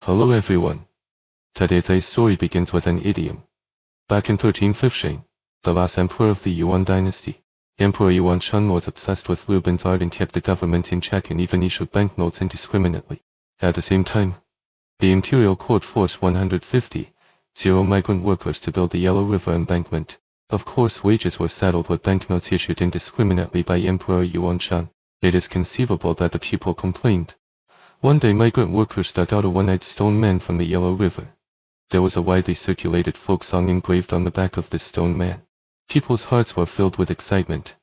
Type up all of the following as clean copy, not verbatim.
Hello everyone. Today's story begins with an idiom. Back in 1315, the last emperor of the Yuan dynasty, Emperor Yuan Shun, was obsessed with Lubin's art and kept the government in check and even issued banknotes indiscriminately. At the same time, the imperial court forced 150 migrant workers to build the Yellow River embankment. Of course, wages were settled with banknotes issued indiscriminately by Emperor Yuan Shun. It is conceivable that the people complained. One day, migrant workers dug out a one-eyed stone man from the Yellow River. There was a widely circulated folk song engraved on the back of this stone man. People's hearts were filled with excitement.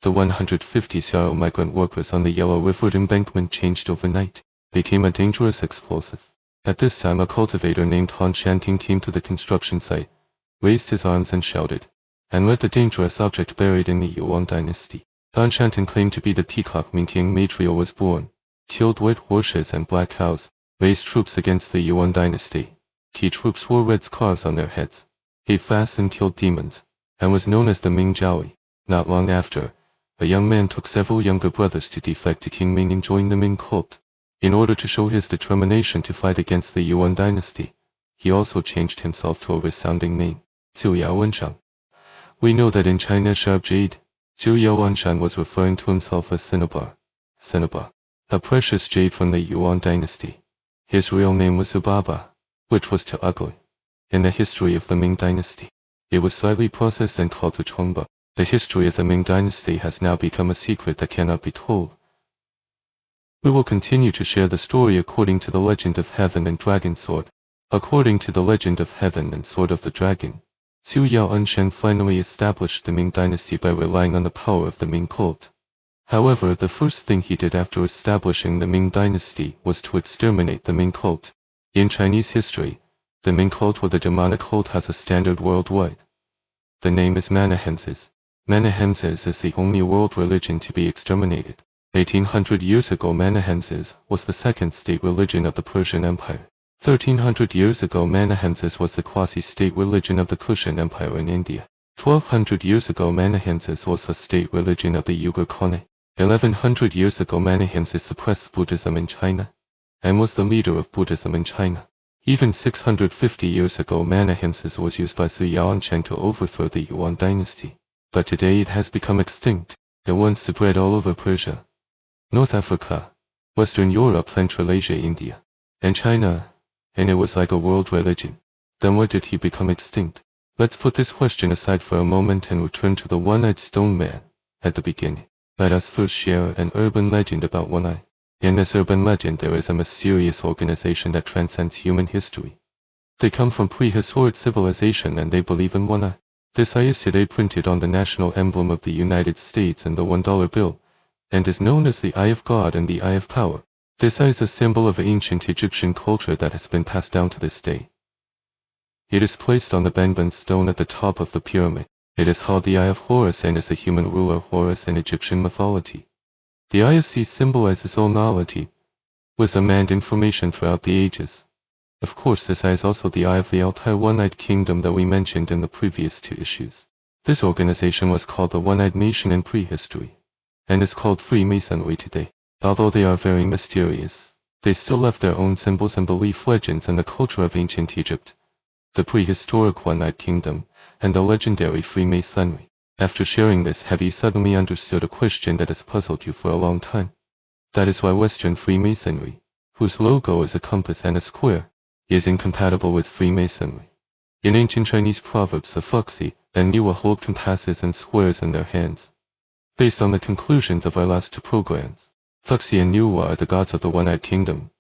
The 150 migrant workers on the Yellow River embankment changed overnight, became a dangerous explosive. At this time, a cultivator named Han Shanting came to the construction site, raised his arms and shouted, and read the dangerous object buried in the Yuan dynasty. Han Shanting claimed to be the peacock Ming King Matriel was born, killed white horses and black cows, raised troops against the Yuan dynasty. Key troops wore red scarves on their heads, ate fast and killed demons, and was known as the Ming Jiaoyi. Not long after, a young man took several younger brothers to defect to King Ming and join the Ming cult. In order to show his determination to fight against the Yuan dynasty, he also changed himself to a resounding name, Zhu Yaowanshan. We know that in China's sharp jade, Zhu Yaowanshan was referring to himself as cinnabar, a precious jade from the Yuan dynasty. His real name was Zubaba, which was too ugly. In the history of the Ming dynasty, it was slightly processed and called Zuchongba. The history of the Ming dynasty has now become a secret that cannot be told. We will continue to share the story according to the legend of Heaven and Dragon Sword. According to the legend of Heaven and Sword of the Dragon, Zhu Yaowanshan finally established the Ming dynasty by relying on the power of the Ming cult. However, the first thing he did after establishing the Ming dynasty was to exterminate the Ming cult. In Chinese history, the Ming cult or the demonic cult has a standard worldwide. The name is Manahemses. Manahemses is the only world religion to be exterminated. 1800 years ago, Manahemses was the second state religion of the Persian Empire. 1300 years ago, Manahemses was the quasi-state religion of the Kushan Empire in India. 1200 years ago, Manahemses was the state religion of the Uyghur Khanate. 1100 years ago, Manahemses suppressed Buddhism in China, and was the leader of Buddhism in China. Even 650 years ago, Manahemses was used by Zhu Yaowanshan to overthrow the Yuan dynasty. But today it has become extinct. It once spread all over Persia, North Africa, Western Europe, Central Asia, India, and China, and it was like a world religion. Then why did he become extinct? Let's put this question aside for a moment and return to the one-eyed stone man at the beginning. Let us first share an urban legend about One Eye. In this urban legend, there is a mysterious organization that transcends human history. They come from prehistoric civilization and they believe in One Eye. This eye is today printed on the national emblem of the United States and the $1 bill, and is known as the Eye of God and the Eye of Power. This eye is a symbol of ancient Egyptian culture that has been passed down to this day. It is placed on the Benben stone at the top of the pyramid. It is called the Eye of Horus and is the human ruler Horus in Egyptian mythology. The Eye of Sea symbolizes all knowledge, wisdom and information throughout the ages. Of course, this eye is also the eye of the Altai One-Eyed Kingdom that we mentioned in the previous two issues. This organization was called the One-Eyed Nation in prehistory, and is called Freemasonry today. Although they are very mysterious, they still left their own symbols and belief legends in the culture of ancient Egypt, the prehistoric One-Eyed Kingdom, and the legendary Freemasonry. After sharing this, have you suddenly understood a question that has puzzled you for a long time? That is why Western Freemasonry, whose logo is a compass and a square, is incompatible with Freemasonry. In ancient Chinese proverbs, the Fuxi and Niwa hold compasses and squares in their hands. Based on the conclusions of our last two programs, Fuxi and Niwa are the gods of the One-Eyed Kingdom.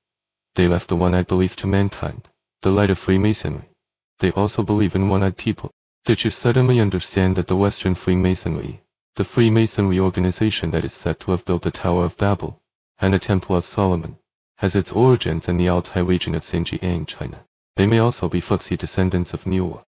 They left the one-eyed belief to mankind, the light of Freemasonry. They also believe in one-eyed people. Did you suddenly understand that the Western Freemasonry, the Freemasonry organization that is said to have built the Tower of Babel and the Temple of Solomon, has its origins in the Altai region of Xinjiang, China? They may also be Fuxi descendants of Niwa.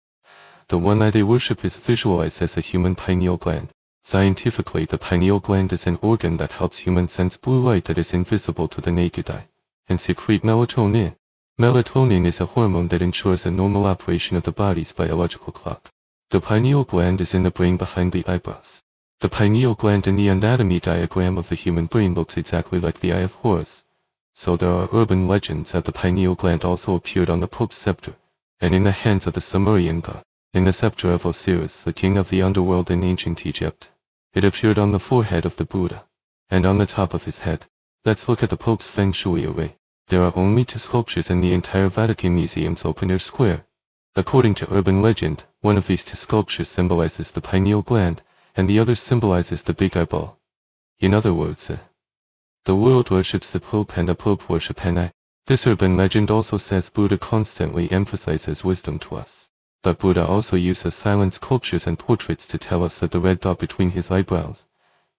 The one eye they worship is visualized as a human pineal gland. Scientifically, the pineal gland is an organ that helps humans sense blue light that is invisible to the naked eye, and secrete melatonin. Melatonin is a hormone that ensures the normal operation of the body's biological clock. The pineal gland is in the brain behind the eyebrows. The pineal gland in the anatomy diagram of the human brain looks exactly like the Eye of Horus, So there are urban legends that the pineal gland also appeared on the Pope's scepter, and in the hands of the Sumerian god, in the scepter of Osiris, the king of the underworld in ancient Egypt. It appeared on the forehead of the Buddha, and on the top of his head. Let's look at the Pope's Feng Shui array. There are only 2 sculptures in the entire Vatican Museum's open-air square. According to urban legend, one of these 2 sculptures symbolizes the pineal gland, and the other symbolizes the big eyeball. In other words, the world worships the Pope and the Pope worship an eye. This urban legend also says Buddha constantly emphasizes wisdom to us. But Buddha also uses silent sculptures and portraits to tell us that the red dot between his eyebrows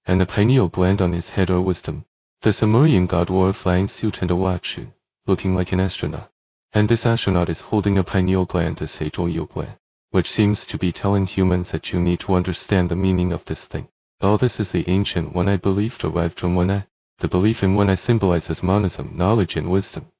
and the pineal gland on his head are wisdom. The Sumerian god wore a flying suit and a watch, looking like an astronaut. And this astronaut is holding a pineal gland, a sage-oil gland, which seems to be telling humans that you need to understand the meaning of this thing. All this is the ancient one-eye belief derived from one eye. The belief in one eye symbolizes monism, knowledge and wisdom,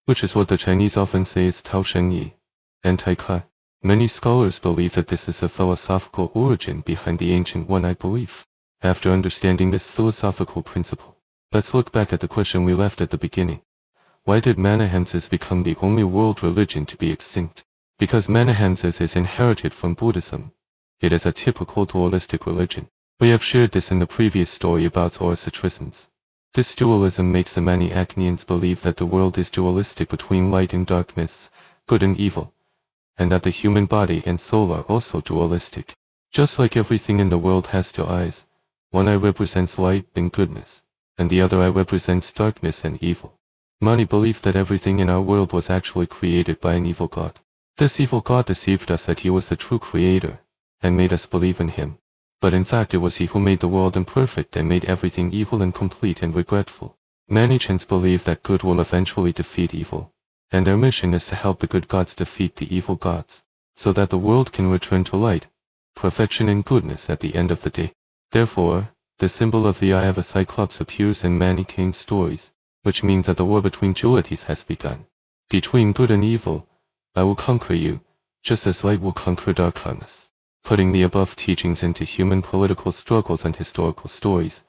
which is what the Chinese often say is Tao Sheng Yi and Tai Kai. Many scholars believe that this is the philosophical origin behind the ancient one-eye belief. After understanding this philosophical principle, let's look back at the question we left at the beginning. Why did Manahemses become the only world religion to be extinct? Because Manahemses is inherited from Buddhism. It is a typical dualistic religion. We have shared this in the previous story about Zoroastrians. This dualism makes the Manichaeans believe that the world is dualistic between light and darkness, good and evil, and that the human body and soul are also dualistic. Just like everything in the world has 2 eyes, one eye represents light and goodness, and the other eye represents darkness and evil. Mani believed that everything in our world was actually created by an evil god. This evil god deceived us that he was the true creator, and made us believe in him. But in fact it was he who made the world imperfect and made everything evil and complete and regretful. Manichaeans believe that good will eventually defeat evil, and their mission is to help the good gods defeat the evil gods, so that the world can return to light, perfection and goodness at the end of the day. Therefore, the symbol of the eye of a cyclops appears in Manichaean stories, which means that the war between dualities has begun. Between good and evil, I will conquer you, just as light will conquer darkness. Putting the above teachings into human political struggles and historical stories,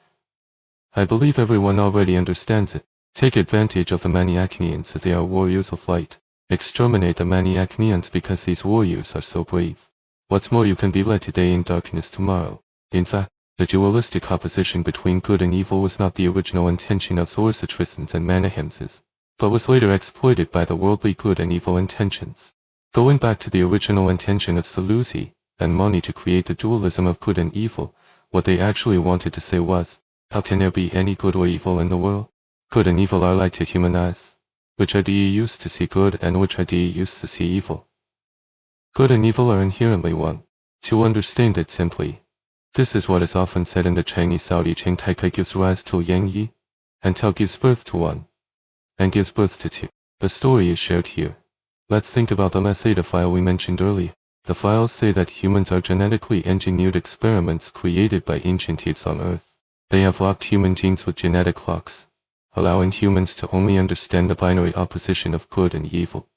I believe everyone already understands it. Take advantage of the Manichaeans, they are warriors of light. Exterminate the Manichaeans because these warriors are so brave. What's more, you can be led today in darkness tomorrow. In fact, the dualistic opposition between good and evil was not the original intention of Zoroastrians and Manahemses, but was later exploited by the worldly good and evil intentions. Going back to the original intention of Seleuci and Mani to create the dualism of good and evil, what they actually wanted to say was, how can there be any good or evil in the world? Good and evil are light to human eyes. Which eye do you use to see good and which eye do you use to see evil? Good and evil are inherently one. To understand it simply, this is what is often said in the Chinese Saudi Ching Tai Kai gives rise to Yang Yi, and Tao gives birth to one, and gives birth to 2. The story is shared here. Let's think about the less Eta file we mentioned earlier. The files say that humans are genetically engineered experiments created by ancient apes on Earth. They have locked human genes with genetic locks, allowing humans to only understand the binary opposition of good and evil,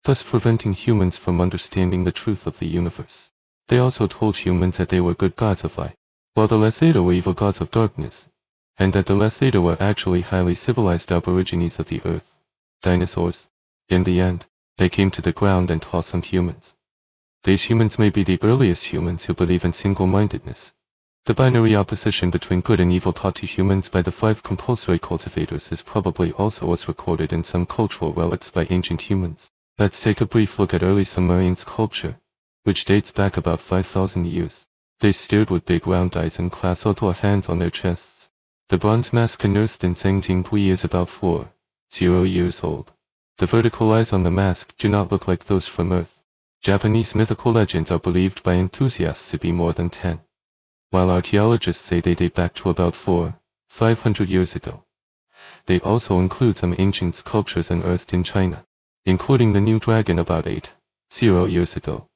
thus preventing humans from understanding the truth of the universe. They also told humans that they were good gods of light, while the less Eta were evil gods of darkness, and that the less Eta were actually highly civilized aborigines of the Earth, dinosaurs. In the end, they came to the ground and taught some humans. These humans may be the earliest humans who believe in single-mindedness. The binary opposition between good and evil taught to humans by the 5 compulsory cultivators is probably also what's recorded in some cultural relics by ancient humans. Let's take a brief look at early Sumerian sculpture, which dates back about 5,000 years. They stared with big round eyes and clasped hands on their chests. The bronze mask unearthed in Zhengjing is about 4,000 years old. The vertical eyes on the mask do not look like those from Earth. Japanese mythical legends are believed by enthusiasts to be more than 10, while archaeologists say they date back to about 400-500 years ago. They also include some ancient sculptures unearthed in China, including the new dragon about 800 years ago.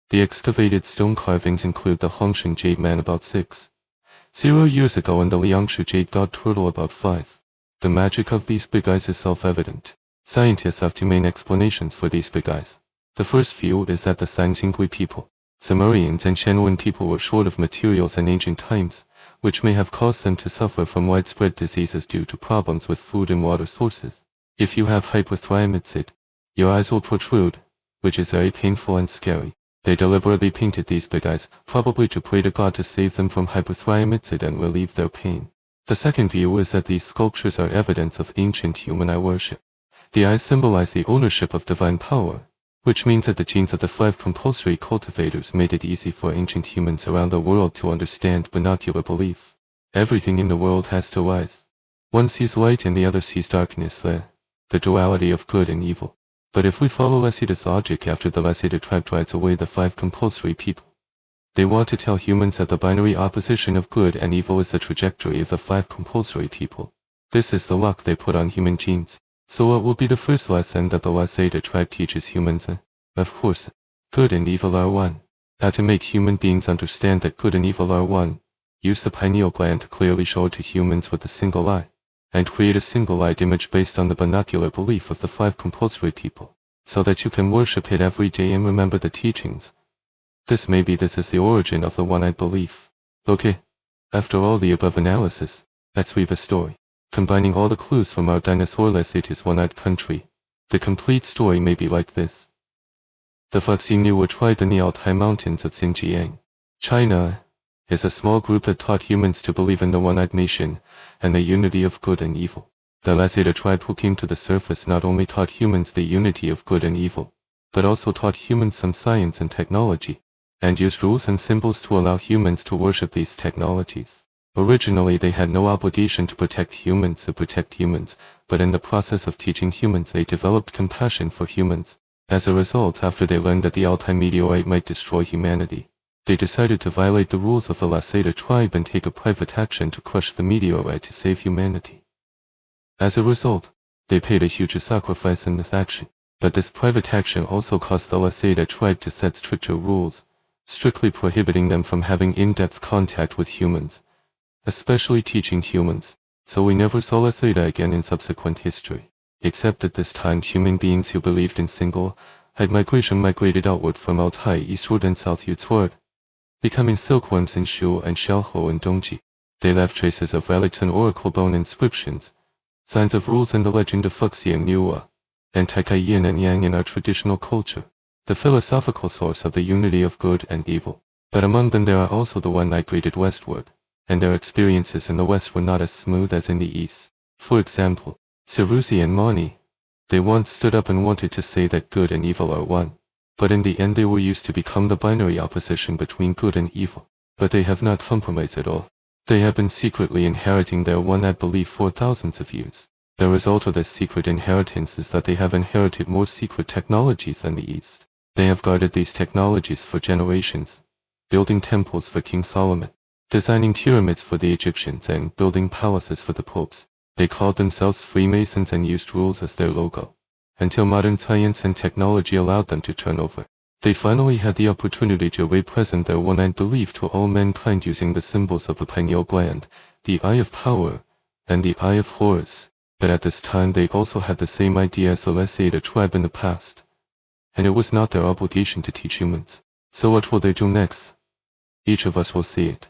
The excavated stone carvings include the Hongshan jade man about 600 years ago and the Liangshu jade god turtle about 500. The magic of these big eyes is self-evident. Scientists have 2 main explanations for these big eyes. The first view is that the Zhengjing people Sumerians and Shanwen people were short of materials in ancient times, which may have caused them to suffer from widespread diseases due to problems with food and water sources. If you have hypothyroidism, your eyes will protrude, which is very painful and scary. They deliberately painted these big eyes, probably to pray to God to save them from hypothyroidism and relieve their pain. The second view is that these sculptures are evidence of ancient human eye worship. The eyes symbolize the ownership of divine power, which means that the genes of the 5 compulsory cultivators made it easy for ancient humans around the world to understand binocular belief. Everything in the world has two eyes. One sees light and the other sees darkness, the duality of good and evil. But if we follow Lasita's logic after the Lasita tribe drives away the 5 compulsory people, they want to tell humans that the binary opposition of good and evil is the trajectory of the 5 compulsory people. This is the lock they put on human genes. So what will be the first lesson that the Lasita tribe teaches humans? Of course, good and evil are one. How to make human beings understand that good and evil are one. Use the pineal gland to clearly show it to humans with a single eye, and create a single-eyed image based on the binocular belief of the 5 compulsory people, so that you can worship it every day and remember the teachings. This is the origin of the one-eyed belief. Okay, after all the above analysis, let's weave a story, combining all the clues from our dinosaur Lasita's one-eyed country. The complete story may be like this. The Fuxingnu were tribe in the Altai Mountains of Xinjiang, China, is a small group that taught humans to believe in the one-eyed nation and the unity of good and evil. The Lasita tribe who came to the surface not only taught humans the unity of good and evil, but also taught humans some science and technology, and used rules and symbols to allow humans to worship these technologies. Originally they had no obligation to protect humans, but in the process of teaching humans they developed compassion for humans. As a result, after they learned that the Altai meteorite might destroy humanity, they decided to violate the rules of the Lasita tribe and take a private action to crush the meteorite to save humanity. As a result, they paid a huge sacrifice in this action, but this private action also caused the Lasita tribe to set stricter rules, strictly prohibiting them from having in-depth contact with humans, especially teaching humans, so we never saw Lasita again in subsequent history. Except at this time human beings who believed in single-eyed migration migrated outward from Altai eastward and southward, becoming silkworms in Shu and Xiaohou and Dongji. They left traces of relics and oracle bone inscriptions, signs of rules and the legend of Fuxingnu, and Taikai Yin and Yang in our traditional culture, the philosophical source of the unity of good and evil. But among them there are also the one migrated westward, and their experiences in the west were not as smooth as in the east. For example, Siruzi and Mani, they once stood up and wanted to say that good and evil are one, but in the end they were used to become the binary opposition between good and evil. But they have not compromised at all. They have been secretly inheriting their one-eyed belief for thousands of years. The result of this secret inheritance is that they have inherited more secret technologies than the East. They have guarded these technologies for generations, building temples for King Solomon, designing pyramids for the Egyptians, and building palaces for the popes. They called themselves Freemasons and used rules as their logo, until modern science and technology allowed them to turn over. They finally had the opportunity to represent their one-eyed belief to all mankind using the symbols of the pineal gland, the Eye of Power, and the Eye of Horus. But at this time they also had the same idea as the Lasita tribe in the past, and it was not their obligation to teach humans. So what will they do next? Each of us will see it.